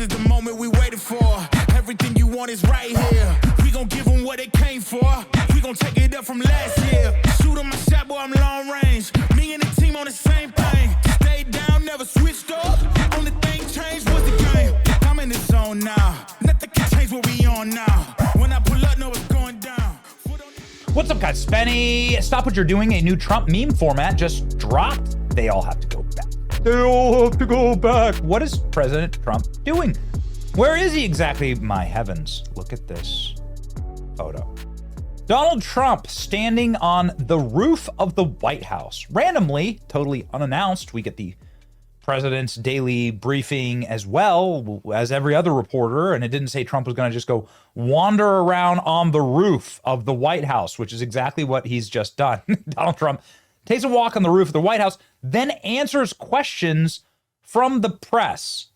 is the moment we waited for. Everything you want is right here. We gon' give them what they came for. We gon' take it up from last year. Shoot on my shot, boy, I'm long range. Me and the team on the same thing. Stayed down, never switched up. Only thing changed was the game. I'm in the zone now. Nothing can change what we on now. When I pull up, know it's going down. What's up, guys? Spenny. Stop what you're doing. A new Trump meme format just dropped. They all have to go back. They all have to go back. What is President Trump doing? Where is he exactly? My heavens. Look at this photo. Donald Trump standing on the roof of the White House. Randomly, totally unannounced, we get the president's daily briefing as well as every other reporter, and it didn't say Trump was going to just go wander around on the roof of the White House, which is exactly what he's just done. Donald Trump takes a walk on the roof of the White House, then answers questions from the press.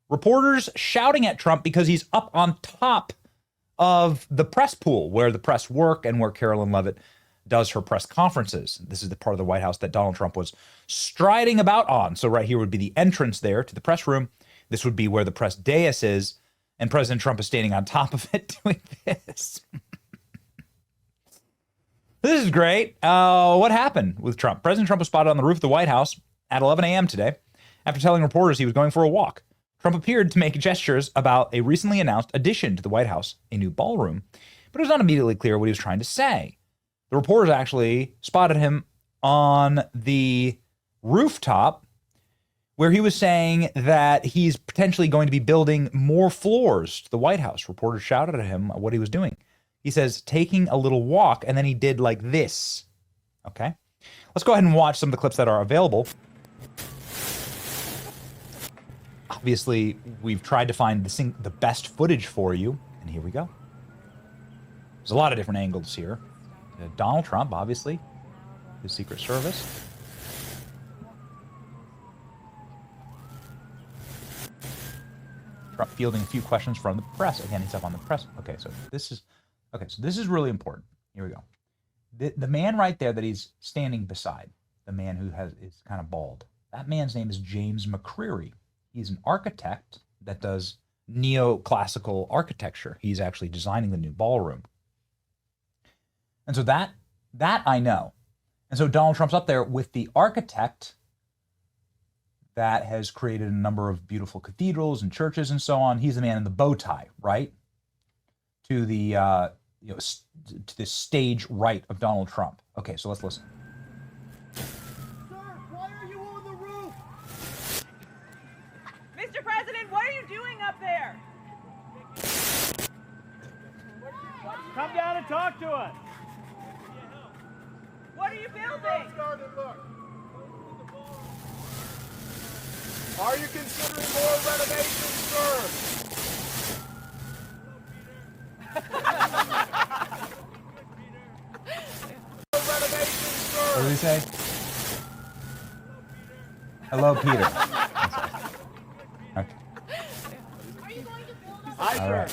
Reporters shouting at Trump because he's up on top of the press pool where the press work and where Carolyn Levitt does her press conferences. This is the part of the White House that Donald Trump was striding about on. So right here would be the entrance there to the press room. This would be where the press dais is, and President Trump is standing on top of it doing this. This is great. What happened with Trump? President Trump was spotted on the roof of the White House at 11 a.m. today after telling reporters he was going for a walk. Trump appeared to make gestures about a recently announced addition to the White House, a new ballroom, but it was not immediately clear what he was trying to say. The reporters actually spotted him on the rooftop where he was saying that he's potentially going to be building more floors to the White House. Reporters shouted at him what he was doing. He says, taking a little walk, and then he did like this. Okay. Let's go ahead and watch some of the clips that are available. Obviously, we've tried to find the best footage for you, and here we go. There's a lot of different angles here. Donald Trump, obviously, his Secret Service. Trump fielding a few questions from the press. Again, he's up on the press. Okay, so this is really important. Here we go. The man right there that he's standing beside, the man who is kind of bald, that man's name is James McCreary. He's an architect that does neoclassical architecture. He's actually designing the new ballroom. And so that I know. And so Donald Trump's up there with the architect that has created a number of beautiful cathedrals and churches and so on. He's the man in the bow tie, right? To the to the stage right of Donald Trump. Okay, so let's listen. Sir, why are you on the roof? Mr. President, what are you doing up there? Come down and talk to us. What are you building? Are you considering more renovations, sir? What did he say? Hello, Peter. Okay. Are you going to build up? All right.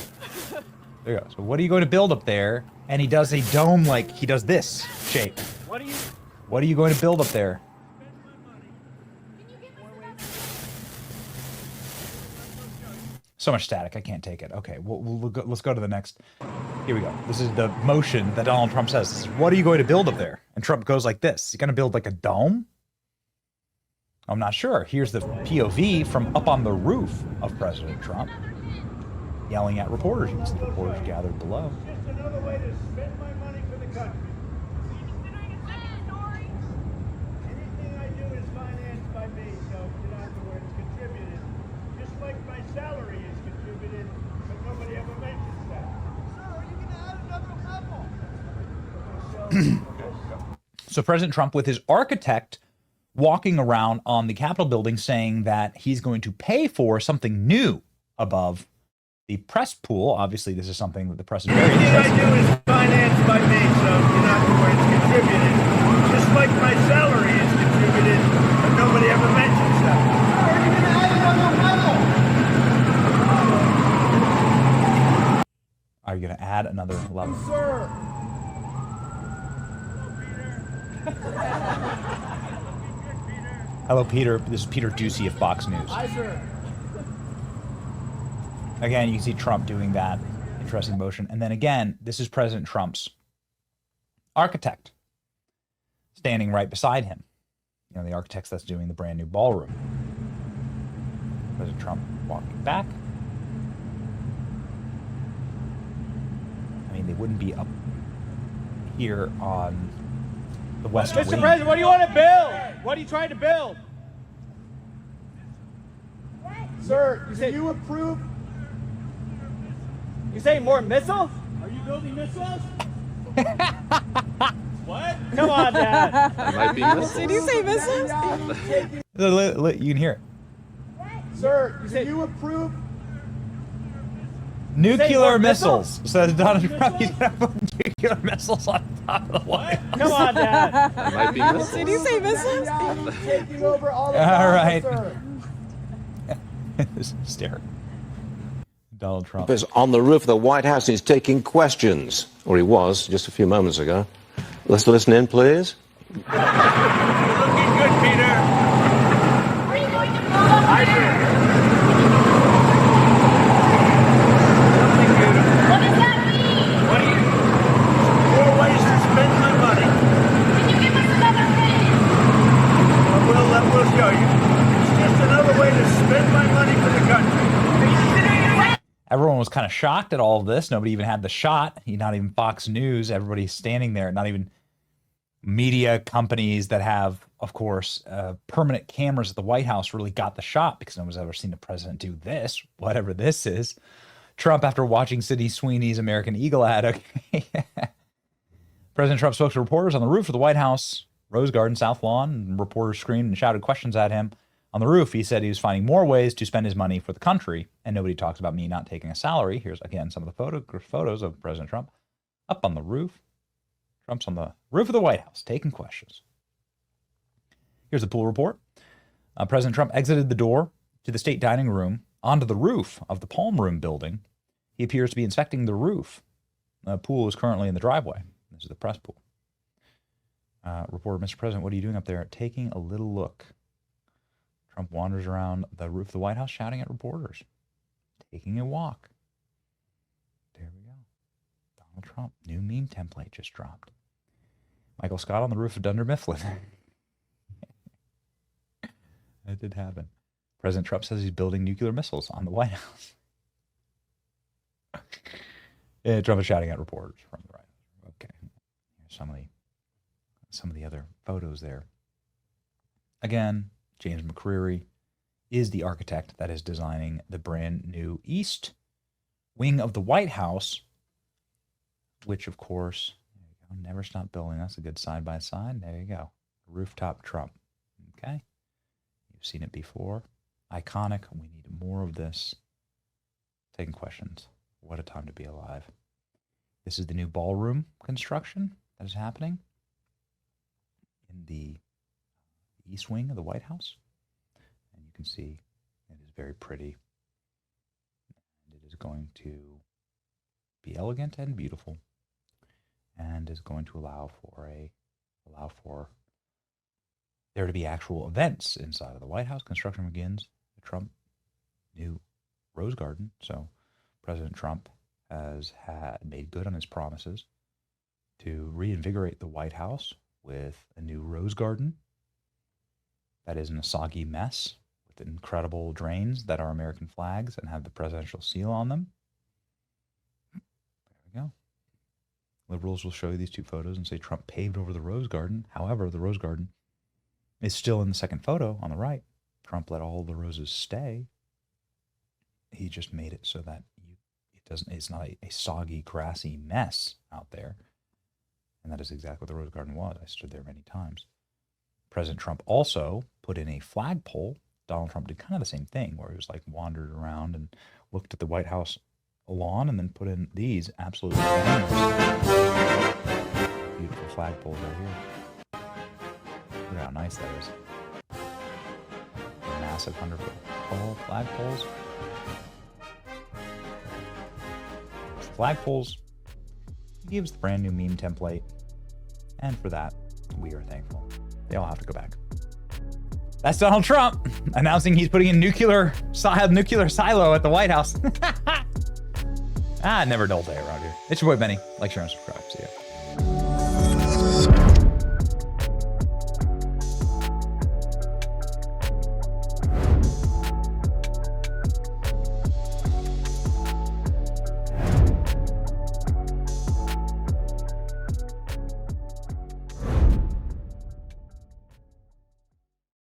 There you go. So what are you going to build up there? And he does a dome, like he does this shape. What are you going to build up there? So much static, I can't take it. Okay, let's go to the next. Here we go. This is the motion that Donald Trump says. This is, what are you going to build up there? And Trump goes like this. He's going to build like a dome? I'm not sure. Here's the POV from up on the roof of President Trump, yelling at reporters. You can see the reporters gathered below. Just another way to spend my money for the country. Are you considering a second story? Anything I do is financed by me, so you don't have to worry, it's contributed. Just like my salary is contributed, but nobody ever mentions that. Sir, are you going to add another level? So President Trump with his architect walking around on the Capitol building saying that he's going to pay for something new above the press pool. Obviously, this is something that the press is very Everything interested I do is financed by me, so you don't have to worry, it's contributed. Just like my salary is contributed, but nobody ever mentions that. Sir, are you going to add another level? Are you going to add another level? Sir! Hello, Peter. This is Peter Ducey of Fox News. Hi, sir. Again, you can see Trump doing that interesting motion. And then again, this is President Trump's architect standing right beside him. You know, the architect that's doing the brand new ballroom. President Trump walking back. I mean, they wouldn't be up here on the West Wing. Mr. President, what do you want to build? What are you trying to build? Sir, you approve? You saying more missiles? Are you building missiles? What? Come on, Dad. Might be missiles. Did you say missiles? You can hear it. Sir, you approve? Nuclear missiles. Says Donald Trump. He's going to put nuclear missiles on top of the White House. Come on, Dad. Might be missiles. Did you say missiles? Taking over all the All right. sir. This is hysterical. Donald Trump. Is on the roof of the White House. He's taking questions, or he was just a few moments ago. Let's listen in, please. Looking good, Peter. Are you going to blow up there? Something beautiful. What does that mean? What do you? More ways to spend my money. Can you give us another page? We'll show you. It's just another way to spend my money for the country. Everyone was kind of shocked at all of this. Nobody even had the shot. Not even Fox News. Everybody's standing there. Not even media companies that have, of course, permanent cameras at the White House really got the shot because no one's ever seen the president do this, whatever this is. Trump, after watching Sydney Sweeney's American Eagle ad, okay. President Trump spoke to reporters on the roof of the White House, Rose Garden, South Lawn, and reporters screamed and shouted questions at him. On the roof, he said he was finding more ways to spend his money for the country, and nobody talks about me not taking a salary. Here's, again, some of the photos of President Trump up on the roof. Trump's on the roof of the White House taking questions. Here's the pool report. President Trump exited the door to the state dining room onto the roof of the Palm Room building. He appears to be inspecting the roof. The pool is currently in the driveway. This is the press pool. Reporter, Mr. President, what are you doing up there? Taking a little look. Trump wanders around the roof of the White House shouting at reporters. Taking a walk. There we go. Donald Trump. New meme template just dropped. Michael Scott on the roof of Dunder Mifflin. That did happen. President Trump says he's building nuclear missiles on the White House. Yeah, Trump is shouting at reporters from the right. Okay. Here's some of the other photos there. Again, James McCreary is the architect that is designing the brand new East Wing of the White House, which, of course, there you go, never stop building. That's a good side-by-side. There you go. Rooftop Trump. Okay. You've seen it before. Iconic. We need more of this. Taking questions. What a time to be alive. This is the new ballroom construction that is happening in the East Wing of the White House. And you can see it is very pretty. And it is going to be elegant and beautiful. And is going to allow for there to be actual events inside of the White House. Construction begins. The Trump new Rose Garden. So President Trump has made good on his promises to reinvigorate the White House with a new Rose Garden that is in a soggy mess with incredible drains that are American flags and have the presidential seal on them. There we go. Liberals will show you these two photos and say Trump paved over the Rose Garden. However, the Rose Garden is still in the second photo on the right. Trump let all the roses stay. He just made it so that it's not a soggy, grassy mess out there. And that is exactly what the Rose Garden was. I stood there many times. President Trump also put in a flagpole. Donald Trump did kind of the same thing, where he was like wandered around and looked at the White House lawn and then put in these absolutely beautiful flagpoles right here. Look at how nice that is. Massive 100-foot tall flagpoles. Flagpoles. He gives the brand new meme template. And for that, we are thankful. They all have to go back. That's Donald Trump. announcing he's putting in nuclear silo at the White House. Never dull day around here. It's your boy Benny. Like, share, and subscribe. See ya.